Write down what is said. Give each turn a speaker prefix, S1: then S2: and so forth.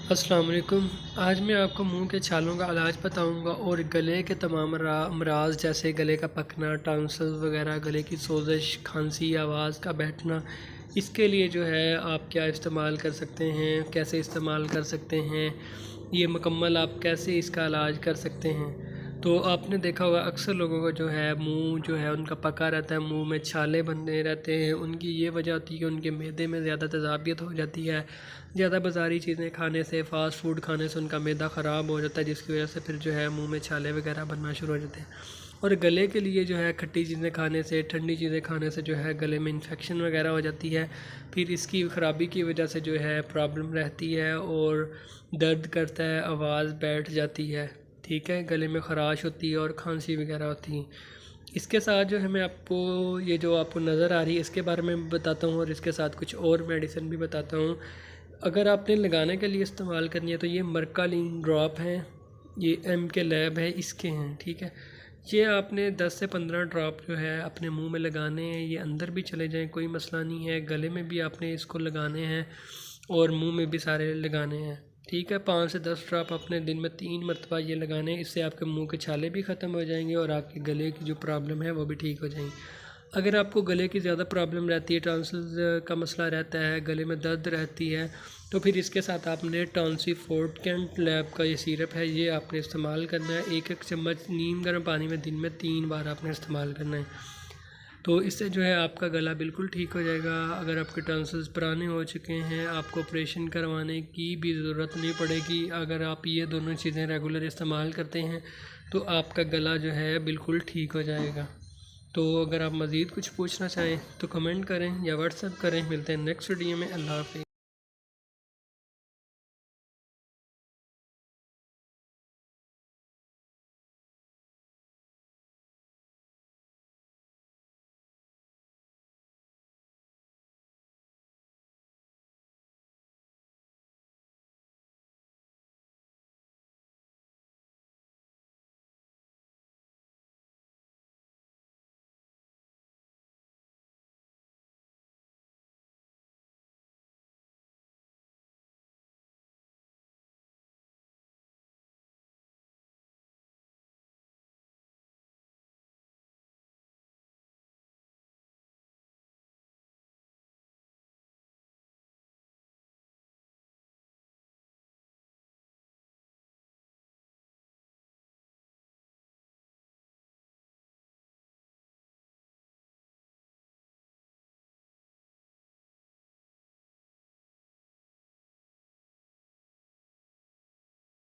S1: अस्सलाम वालेकुम। आज मैं आपको मुंह के छालों का इलाज बताऊंगा और गले के तमाम अमराज जैसे गले का पकना, टॉन्सिल्स वगैरह, गले की सोजिश, खांसी, आवाज़ का बैठना, इसके लिए जो है आप क्या इस्तेमाल कर सकते हैं, कैसे इस्तेमाल कर सकते हैं, ये मुकम्मल आप कैसे इसका इलाज कर सकते हैं। तो आपने देखा होगा अक्सर लोगों का जो है मुंह जो है उनका पका रहता है, मुंह में छाले बने रहते हैं। उनकी ये वजह होती है कि उनके मैदे में ज़्यादा तेज़ाबियत हो जाती है। ज़्यादा बाज़ारी चीज़ें खाने से, फ़ास्ट फूड खाने से उनका मैदा ख़राब हो जाता है, जिसकी वजह से फिर जो है मुंह में छाले वगैरह बनना शुरू हो जाते हैं। और गले के लिए जो है खट्टी चीज़ें खाने से, ठंडी चीज़ें खाने से जो है गले में इन्फेक्शन वगैरह हो जाती है। फिर इसकी ख़राबी की वजह से जो है प्रॉब्लम रहती है और दर्द करता है, आवाज़ बैठ जाती है, ठीक है, गले में ख़राश होती है और खांसी वगैरह होती है। इसके साथ जो है मैं आपको ये जो आपको नज़र आ रही है इसके बारे में बताता हूँ और इसके साथ कुछ और मेडिसिन भी बताता हूँ। अगर आपने लगाने के लिए इस्तेमाल करनी है तो ये मरकालीन ड्रॉप हैं, ये एम के लैब है इसके हैं, ठीक है। ये आपने 10 से 15 ड्रॉप जो है अपने मुंह में लगाने हैं। ये अंदर भी चले जाएं, कोई मसला नहीं है। गले में भी आपने इसको लगाने हैं और मुंह में भी सारे लगाने हैं, ठीक है। 5 से 10 ड्रॉप अपने दिन में 3 मरतबा ये लगाने हैं। इससे आपके मुंह के छाले भी ख़त्म हो जाएंगे और आपके गले की जो प्रॉब्लम है वो भी ठीक हो जाएंगी। अगर आपको गले की ज़्यादा प्रॉब्लम रहती है, टॉन्सिल्स का मसला रहता है, गले में दर्द रहती है, तो फिर इसके साथ आपने टॉन्सिफोर्टेंट लैब का ये सिरप है, ये आपने इस्तेमाल करना है। 1-1 चम्मच नीम गर्म पानी में दिन में 3 बार आपने इस्तेमाल करना है। तो इससे जो है आपका गला बिल्कुल ठीक हो जाएगा। अगर आपके टॉन्सिल्स पुराने हो चुके हैं, आपको ऑपरेशन करवाने की भी ज़रूरत नहीं पड़ेगी। अगर आप ये दोनों चीज़ें रेगुलर इस्तेमाल करते हैं तो आपका गला जो है बिल्कुल ठीक हो जाएगा। तो अगर आप मज़ीद कुछ पूछना चाहें तो कमेंट करें या व्हाट्सएप करें। मिलते हैं नेक्स्ट वीडियो में। अल्लाह हाफ़िज़।